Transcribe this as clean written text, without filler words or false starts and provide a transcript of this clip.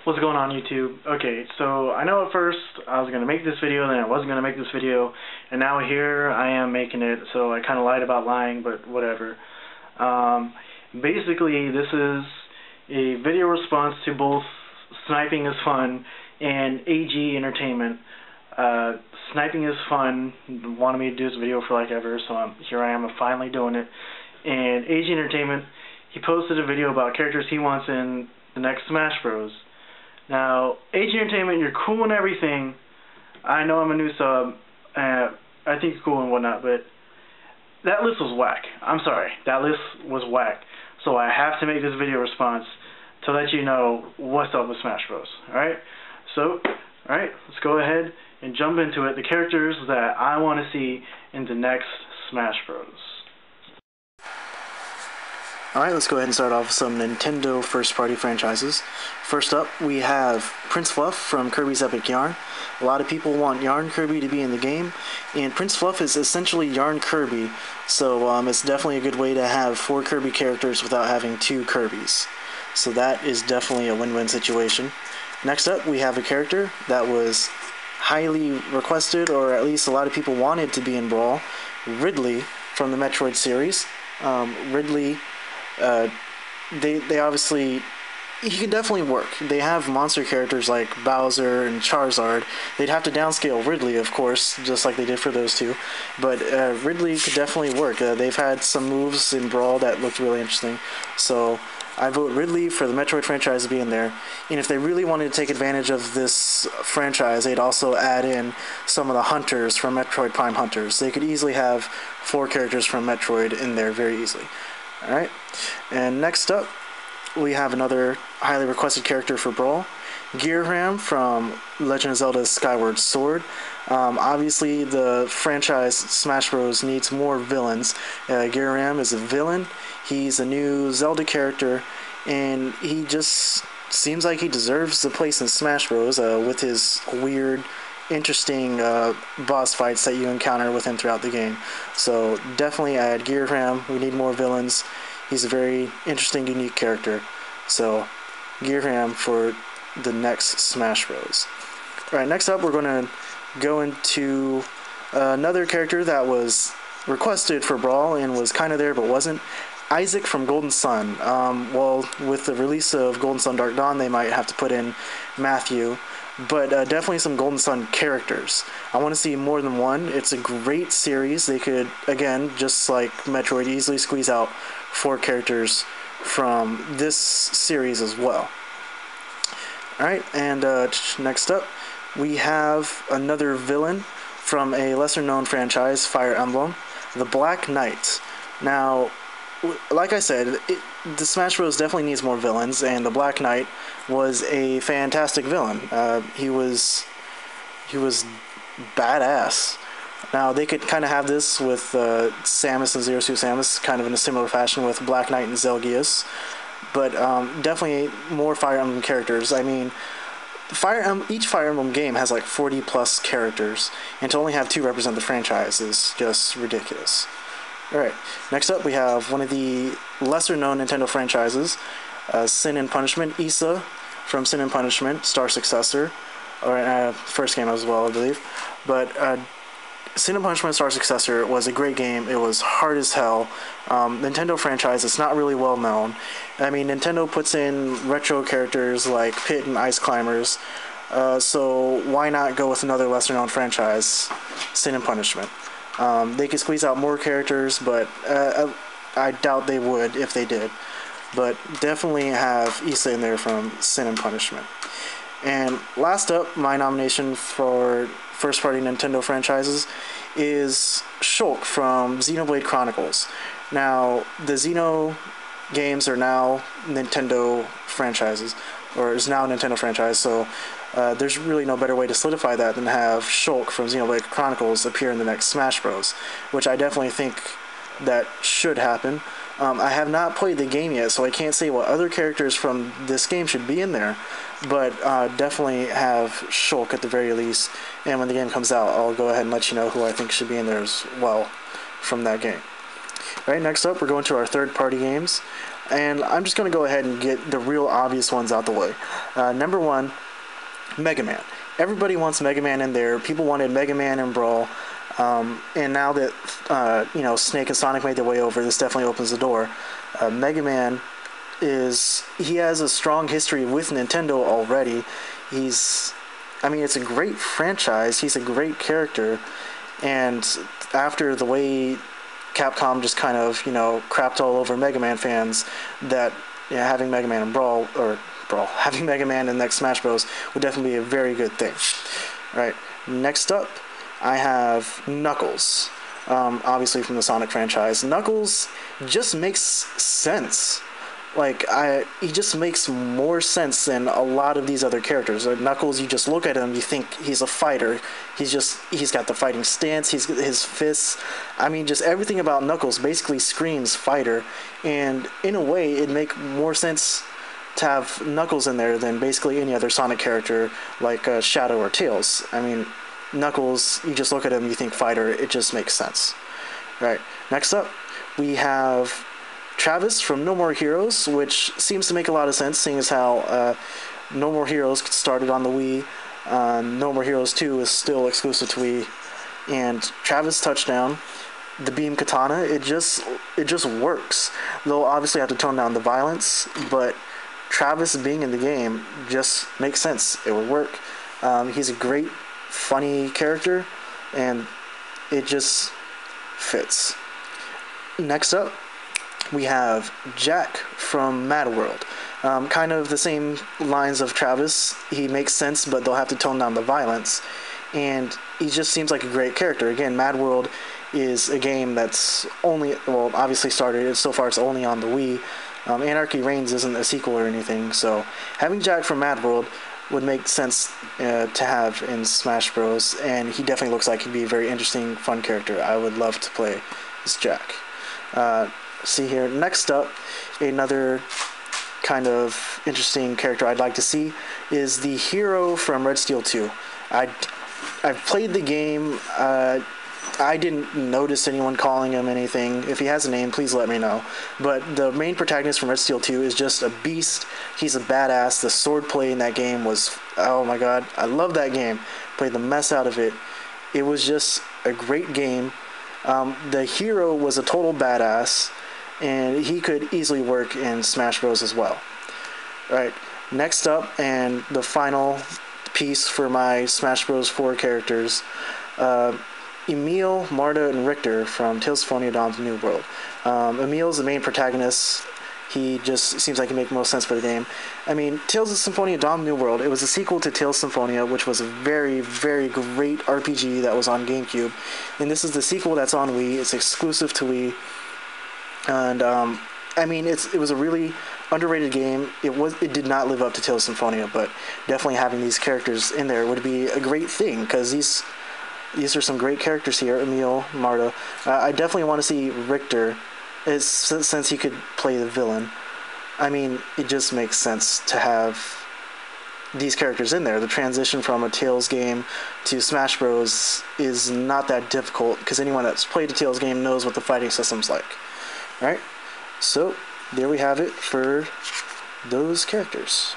What's going on, YouTube? Okay, so I know at first I was going to make this video, then I wasn't going to make this video, and now here I am making it, so I kind of lied about lying, but whatever. Basically, this is a video response to both Sniping is Fun and AG Entertainment. Sniping is Fun wanted me to do this video for like ever, so here I am finally doing it. And AG Entertainment, he posted a video about characters he wants in the next Smash Bros. Now, AG Entertainment, you're cool and everything. I know I'm a new sub, and I think you're cool and whatnot, but that list was whack. I'm sorry, that list was whack. So I have to make this video response to let you know what's up with Smash Bros. Alright? So, alright, let's go ahead and jump into it. The characters that I want to see in the next Smash Bros. Alright, let's go ahead and start off with some Nintendo first-party franchises. First up, we have Prince Fluff from Kirby's Epic Yarn. A lot of people want Yarn Kirby to be in the game, and Prince Fluff is essentially Yarn Kirby, so it's definitely a good way to have 4 Kirby characters without having 2 Kirbys. So that is definitely a win-win situation. Next up, we have a character that was highly requested, or at least a lot of people wanted to be in Brawl, Ridley from the Metroid series. Ridley, they obviously, he can definitely work. They have monster characters like Bowser and Charizard. They'd have to downscale Ridley, of course, just like they did for those two. But Ridley could definitely work. They've had some moves in Brawl that looked really interesting. So I vote Ridley for the Metroid franchise to be in there. And if they really wanted to take advantage of this franchise, they'd also add in some of the hunters from Metroid Prime Hunters. They could easily have 4 characters from Metroid in there very easily. Alright, and next up, we have another highly requested character for Brawl, Gearham from Legend of Zelda Skyward Sword. Obviously, the franchise Smash Bros. Needs more villains. Gearham is a villain, he's a new Zelda character, and he just seems like he deserves the place in Smash Bros. With his weird, interesting boss fights that you encounter with him throughout the game. So definitely add Gearham. We need more villains. He's a very interesting, unique character. So Gearham for the next Smash Bros. Alright, next up we're going to go into another character that was requested for Brawl and was kind of there but wasn't. Isaac from Golden Sun. Well, with the release of Golden Sun Dark Dawn, they might have to put in Matthew. But definitely some Golden Sun characters. I want to see more than one. It's a great series. They could, again, just like Metroid, easily squeeze out 4 characters from this series as well. Alright, and next up, we have another villain from a lesser-known franchise, Fire Emblem, the Black Knight. Now, like I said, the Smash Bros. Definitely needs more villains, and the Black Knight was a fantastic villain. He was badass. Now, they could kind of have this with Samus and Zero Suit Samus, kind of in a similar fashion with Black Knight and Zelgius, but definitely more Fire Emblem characters. I mean, each Fire Emblem game has like 40 plus characters, and to only have 2 represent the franchise is just ridiculous. Alright, next up we have one of the lesser-known Nintendo franchises, Sin and Punishment. Issa from Sin and Punishment, Star Successor, or first game as well, I believe. But Sin and Punishment Star Successor was a great game. It was hard as hell. Nintendo franchise, it's not really well known. I mean, Nintendo puts in retro characters like Pit and Ice Climbers, so why not go with another lesser-known franchise, Sin and Punishment? They could squeeze out more characters, but I doubt they would if they did. But definitely have Issa in there from Sin and Punishment. And last up, my nomination for first-party Nintendo franchises is Shulk from Xenoblade Chronicles. Now, the Xeno games are now Nintendo franchises, or is now a Nintendo franchise, so there's really no better way to solidify that than have Shulk from Xenoblade Chronicles appear in the next Smash Bros., which I definitely think that should happen. I have not played the game yet, so I can't say what other characters from this game should be in there, but definitely have Shulk at the very least. And when the game comes out, I'll go ahead and let you know who I think should be in there as well from that game. All right, next up, we're going to our third-party games, and I'm just going to go ahead and get the real obvious ones out the way. Number one, Mega Man. Everybody wants Mega Man in there. People wanted Mega Man in Brawl. And now that Snake and Sonic made their way over, this definitely opens the door. Mega Man he has a strong history with Nintendo already. It's a great franchise. He's a great character, and after the way Capcom just kind of crapped all over Mega Man fans, that having Mega Man in Brawl having Mega Man in the next Smash Bros would definitely be a very good thing. All right, next up, I have Knuckles, obviously from the Sonic franchise. Knuckles just makes sense. He just makes more sense than a lot of these other characters. Knuckles, you just look at him, you think he's a fighter. He's got the fighting stance, his fists. Just everything about Knuckles basically screams fighter. And in a way, it'd make more sense to have Knuckles in there than basically any other Sonic character like Shadow or Tails. Knuckles, you just look at him, you think fighter, it just makes sense. Right, next up, we have Travis from No More Heroes, which seems to make a lot of sense, seeing as how No More Heroes started on the Wii. No More Heroes 2 is still exclusive to Wii. And Travis Touchdown, the beam katana, it just works. They'll obviously have to tone down the violence, but Travis being in the game just makes sense. It will work. He's a great, funny character, and it just fits. Next up, we have Jack from Mad World. Kind of the same lines of Travis. He makes sense, but they'll have to tone down the violence. And he just seems like a great character. Again, Mad World is a game that's obviously started, so far it's only on the Wii. Anarchy Reigns isn't a sequel or anything, so having Jack from Mad World would make sense to have in Smash Bros. And he definitely looks like he'd be a very interesting, fun character. I would love to play as Jack. See here, next up, another kind of interesting character I'd like to see is the hero from Red Steel 2. I've played the game. I didn't notice anyone calling him anything. If he has a name, please let me know. But the main protagonist from Red Steel 2 is just a beast. He's a badass. The swordplay in that game was, oh my god, I love that game. Played the mess out of it. It was just a great game. The hero was a total badass, and he could easily work in Smash Bros. As well. Alright, next up, and the final piece for my Smash Bros. 4 characters, Emil, Marta, and Richter from Tales of Symphonia Dawn's New World. Emil's the main protagonist. He just seems like he makes most sense for the game. Tales of Symphonia Dawn New World, it was a sequel to Tales of Symphonia, which was a very, very great RPG that was on GameCube. And this is the sequel that's on Wii. It's exclusive to Wii. And, it was a really underrated game. It did not live up to Tales of Symphonia, but definitely having these characters in there would be a great thing, because these are some great characters here. Emil, Marta. I definitely want to see Richter, since he could play the villain. It just makes sense to have these characters in there. The transition from a Tales game to Smash Bros. Is not that difficult, because anyone that's played a Tales game knows what the fighting system's like. Alright, so there we have it for those characters.